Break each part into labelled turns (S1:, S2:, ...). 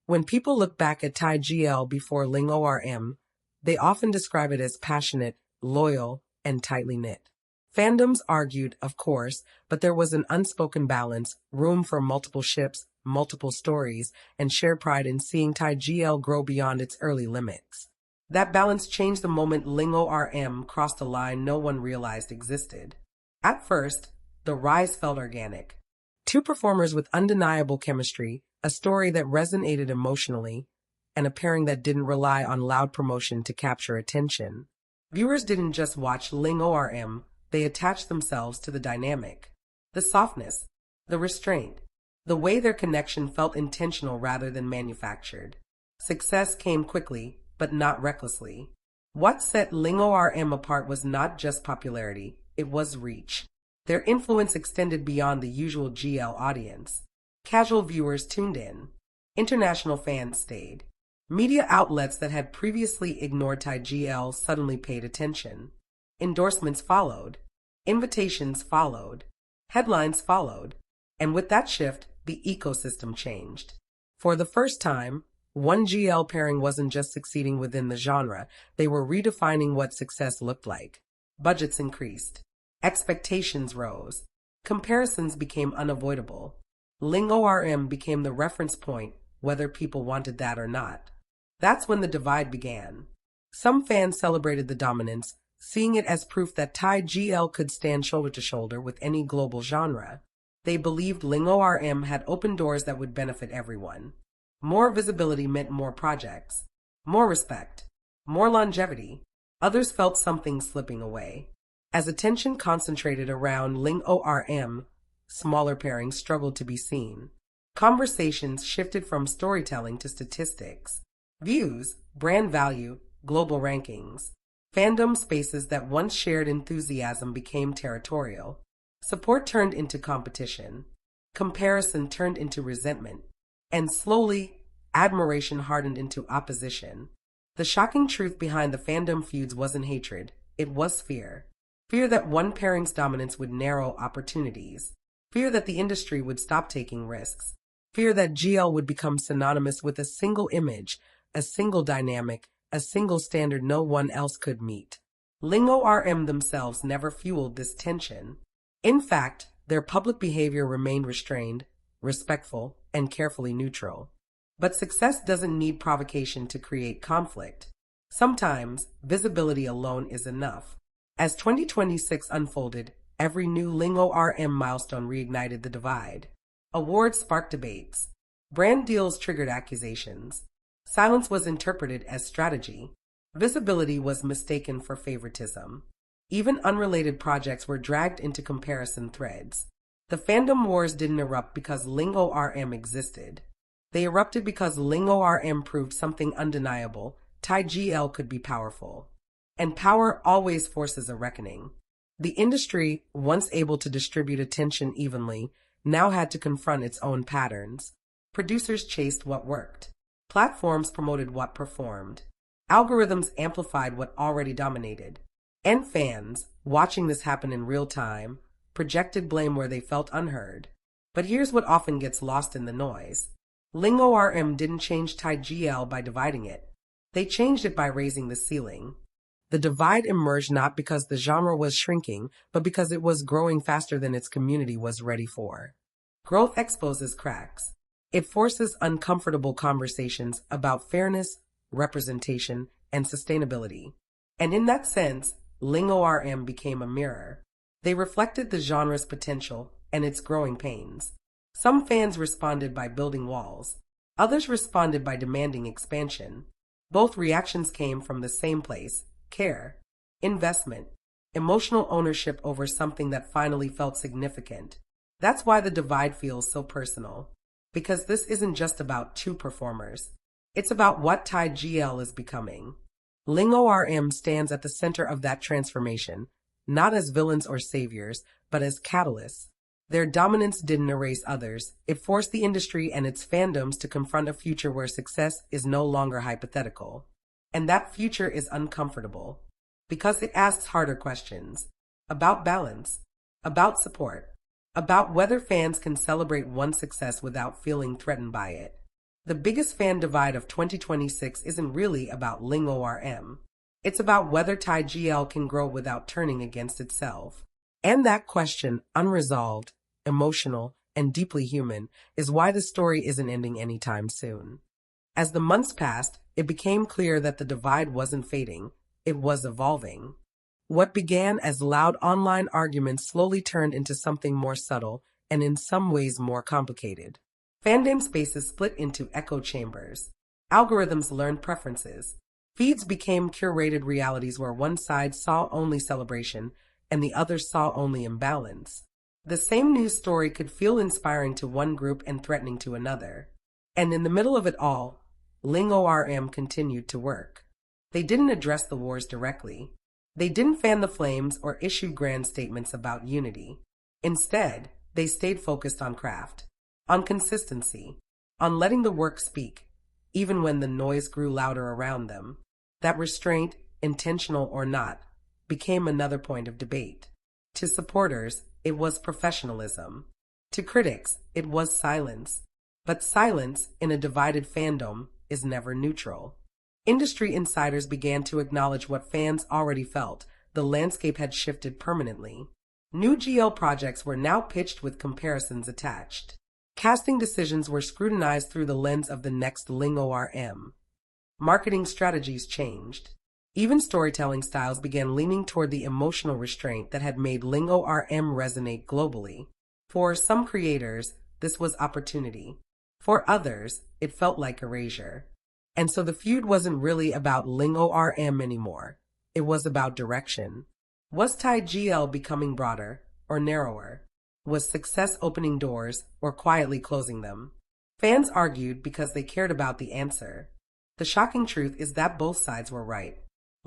S1: When people look back at Thai GL before LingOrm, they often describe it as passionate, loyal, and tightly knit. Fandoms argued, of course, but there was an unspoken balance, room for multiple ships, multiple stories, and shared pride in seeing Thai GL grow beyond its early limits. That balance changed the moment LingOrm crossed a line no one realized existed. At first, the rise felt organic. Two performers with undeniable chemistry, a story that resonated emotionally, and a pairing that didn't rely on loud promotion to capture attention. Viewers didn't just watch LingOrm, they attached themselves to the dynamic. The softness, the restraint, the way their connection felt intentional rather than manufactured. Success came quickly, but not recklessly. What set LingOrm apart was not just popularity, it was reach. Their influence extended beyond the usual GL audience. Casual viewers tuned in. International fans stayed. Media outlets that had previously ignored Thai GL suddenly paid attention. Endorsements followed. Invitations followed. Headlines followed. And with that shift, the ecosystem changed. For the first time, one GL pairing wasn't just succeeding within the genre, they were redefining what success looked like. Budgets increased. Expectations rose. Comparisons became unavoidable. LingOrm became the reference point, whether people wanted that or not. That's when the divide began. Some fans celebrated the dominance, seeing it as proof that Thai GL could stand shoulder to shoulder with any global genre. They believed LingOrm had opened doors that would benefit everyone. More visibility meant more projects, more respect, more longevity. Others felt something slipping away. As attention concentrated around LingOrm, smaller pairings struggled to be seen. Conversations shifted from storytelling to statistics, views, brand value, global rankings. Fandom spaces that once shared enthusiasm became territorial. Support turned into competition. Comparison turned into resentment. And slowly, admiration hardened into opposition. The shocking truth behind the fandom feuds wasn't hatred, it was fear. Fear that one pairing's dominance would narrow opportunities. Fear that the industry would stop taking risks. Fear that GL would become synonymous with a single image, a single dynamic, a single standard no one else could meet. LingOrm themselves never fueled this tension. In fact, their public behavior remained restrained, respectful, and carefully neutral. But success doesn't need provocation to create conflict. Sometimes, visibility alone is enough. As 2026 unfolded, every new LingOrm milestone reignited the divide. Awards sparked debates. Brand deals triggered accusations. Silence was interpreted as strategy. Visibility was mistaken for favoritism. Even unrelated projects were dragged into comparison threads. The fandom wars didn't erupt because LingOrm existed. They erupted because LingOrm proved something undeniable. Thai GL could be powerful. And power always forces a reckoning. The industry, once able to distribute attention evenly, now had to confront its own patterns. Producers chased what worked. Platforms promoted what performed. Algorithms amplified what already dominated. And fans, watching this happen in real time, projected blame where they felt unheard. But here's what often gets lost in the noise. LingOrm didn't change Thai GL by dividing it. They changed it by raising the ceiling. The divide emerged not because the genre was shrinking, but because it was growing faster than its community was ready for. Growth exposes cracks. It forces uncomfortable conversations about fairness, representation, and sustainability. And in that sense, LingOrm became a mirror. They reflected the genre's potential and its growing pains. Some fans responded by building walls. Others responded by demanding expansion. Both reactions came from the same place: care, investment, emotional ownership over something that finally felt significant. That's why the divide feels so personal. Because this isn't just about two performers. It's about what Thai GL is becoming. LingOrm stands at the center of that transformation, not as villains or saviors, but as catalysts. Their dominance didn't erase others. It forced the industry and its fandoms to confront a future where success is no longer hypothetical. And that future is uncomfortable. Because it asks harder questions. About balance. About support. About whether fans can celebrate one success without feeling threatened by it. The biggest fan divide of 2026 isn't really about LingOrm. It's about whether TIGL can grow without turning against itself. And that question, unresolved, emotional, and deeply human, is why the story isn't ending anytime soon. As the months passed, it became clear that the divide wasn't fading, it was evolving. What began as loud online arguments slowly turned into something more subtle and in some ways more complicated. Fandom spaces split into echo chambers. Algorithms learned preferences. Feeds became curated realities where one side saw only celebration and the other saw only imbalance. The same news story could feel inspiring to one group and threatening to another. And in the middle of it all, LingOrm continued to work. They didn't address the wars directly. They didn't fan the flames or issue grand statements about unity. Instead, they stayed focused on craft, on consistency, on letting the work speak, even when the noise grew louder around them. That restraint, intentional or not, became another point of debate. To supporters, it was professionalism. To critics, it was silence. But silence in a divided fandom is never neutral. Industry insiders began to acknowledge what fans already felt: the landscape had shifted permanently. New GL projects were now pitched with comparisons attached. Casting decisions were scrutinized through the lens of the next LingOrm. Marketing strategies changed. Even storytelling styles began leaning toward the emotional restraint that had made LingOrm resonate globally. For some creators, this was opportunity. For others, it felt like erasure. And so the feud wasn't really about LingOrm anymore. It was about direction. Was TIGL becoming broader or narrower? Was success opening doors or quietly closing them? Fans argued because they cared about the answer. The shocking truth is that both sides were right.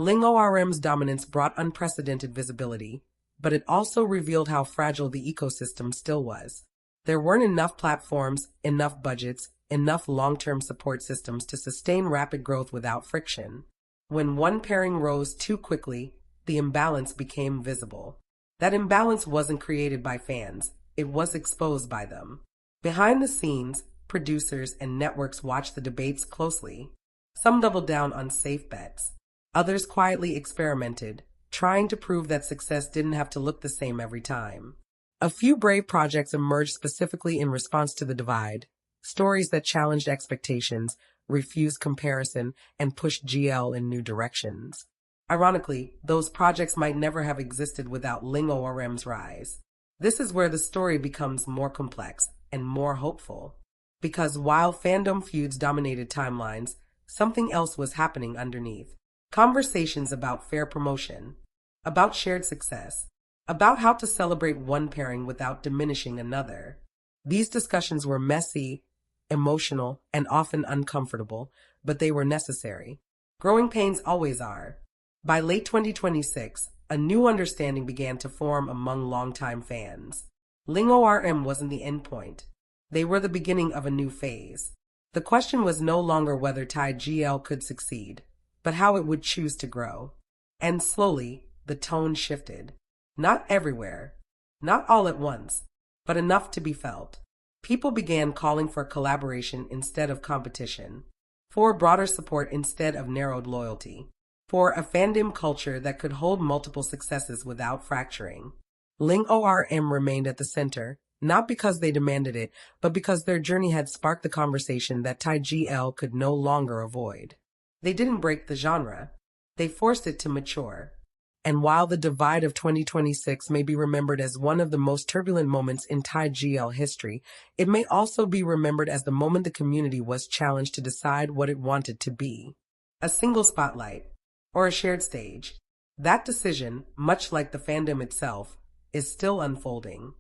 S1: LingOrm's dominance brought unprecedented visibility, but it also revealed how fragile the ecosystem still was. There weren't enough platforms, enough budgets, enough long-term support systems to sustain rapid growth without friction. When one pairing rose too quickly, the imbalance became visible. That imbalance wasn't created by fans, it was exposed by them. Behind the scenes, producers and networks watched the debates closely. Some doubled down on safe bets. Others quietly experimented, trying to prove that success didn't have to look the same every time. A few brave projects emerged specifically in response to the divide. Stories that challenged expectations, refused comparison, and pushed GL in new directions. Ironically, those projects might never have existed without LingOrm's rise. This is where the story becomes more complex and more hopeful. Because while fandom feuds dominated timelines, something else was happening underneath. Conversations about fair promotion, about shared success, about how to celebrate one pairing without diminishing another. These discussions were messy, emotional, and often uncomfortable, but they were necessary. Growing pains always are. By late 2026, a new understanding began to form among longtime fans. LingOrm wasn't the endpoint. They were the beginning of a new phase. The question was no longer whether TIGL could succeed, but how it would choose to grow. And slowly, the tone shifted. Not everywhere, not all at once, but enough to be felt. People began calling for collaboration instead of competition, for broader support instead of narrowed loyalty, for a fandom culture that could hold multiple successes without fracturing. LingOrm remained at the center, not because they demanded it, but because their journey had sparked the conversation that TIGL could no longer avoid. They didn't break the genre. They forced it to mature. And while the divide of 2026 may be remembered as one of the most turbulent moments in TIGL history, it may also be remembered as the moment the community was challenged to decide what it wanted to be. A single spotlight, or a shared stage. That decision, much like the fandom itself, is still unfolding.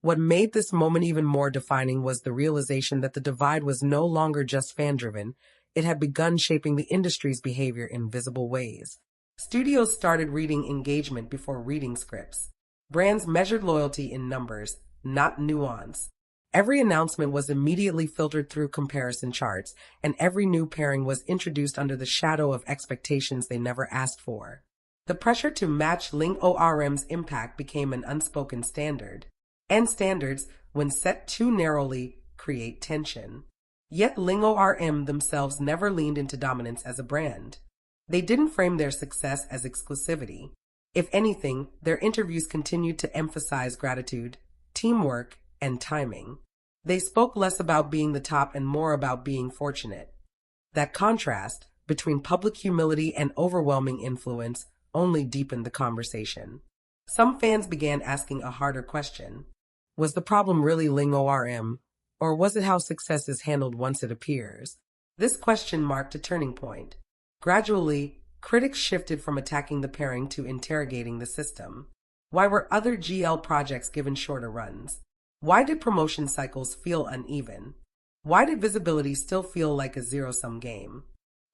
S1: What made this moment even more defining was the realization that the divide was no longer just fan-driven. It had begun shaping the industry's behavior in visible ways. Studios started reading engagement before reading scripts. Brands measured loyalty in numbers, not nuance. Every announcement was immediately filtered through comparison charts, and every new pairing was introduced under the shadow of expectations they never asked for. The pressure to match LingOrm's impact became an unspoken standard. And standards, when set too narrowly, create tension. Yet LingOrm themselves never leaned into dominance as a brand. They didn't frame their success as exclusivity. If anything, their interviews continued to emphasize gratitude, teamwork, and timing. They spoke less about being the top and more about being fortunate. That contrast between public humility and overwhelming influence only deepened the conversation. Some fans began asking a harder question. Was the problem really LingOrm, or was it how success is handled once it appears? This question marked a turning point. Gradually, critics shifted from attacking the pairing to interrogating the system. Why were other GL projects given shorter runs? Why did promotion cycles feel uneven? Why did visibility still feel like a zero-sum game?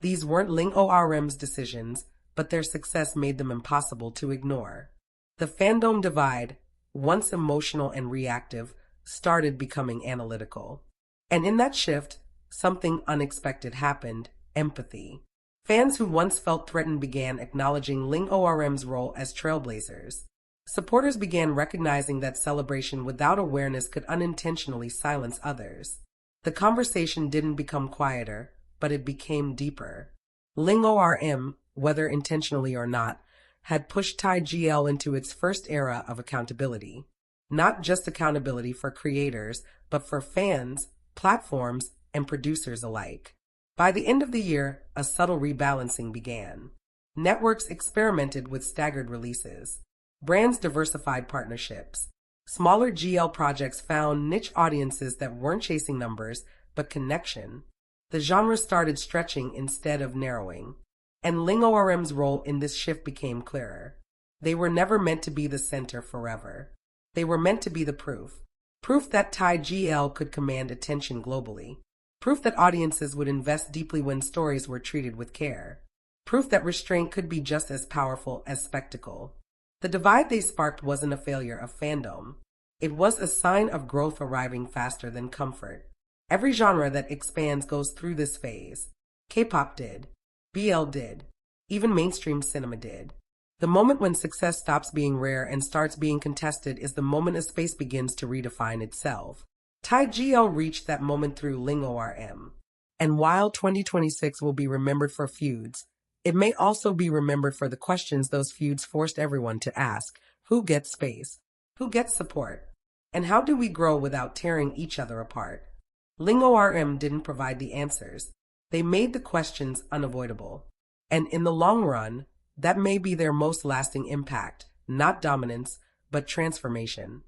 S1: These weren't LingOrm's decisions, but their success made them impossible to ignore. The fandom divide, once emotional and reactive, started becoming analytical. And in that shift, something unexpected happened: empathy. Fans who once felt threatened began acknowledging LingOrm's role as trailblazers. Supporters began recognizing that celebration without awareness could unintentionally silence others. The conversation didn't become quieter, but it became deeper. LingOrm, whether intentionally or not, had pushed Thai GL into its first era of accountability. Not just accountability for creators, but for fans, platforms, and producers alike. By the end of the year, a subtle rebalancing began. Networks experimented with staggered releases. Brands diversified partnerships. Smaller GL projects found niche audiences that weren't chasing numbers, but connection. The genre started stretching instead of narrowing. And LingOrm's role in this shift became clearer. They were never meant to be the center forever. They were meant to be the proof. Proof that Thai GL could command attention globally. Proof that audiences would invest deeply when stories were treated with care. Proof that restraint could be just as powerful as spectacle. The divide they sparked wasn't a failure of fandom. It was a sign of growth arriving faster than comfort. Every genre that expands goes through this phase. K-pop did. BL did. Even mainstream cinema did. The moment when success stops being rare and starts being contested is the moment a space begins to redefine itself. Thai GL reached that moment through LingOrm. And while 2026 will be remembered for feuds, it may also be remembered for the questions those feuds forced everyone to ask. Who gets space? Who gets support? And how do we grow without tearing each other apart? LingOrm didn't provide the answers. They made the questions unavoidable. And in the long run, that may be their most lasting impact, not dominance, but transformation.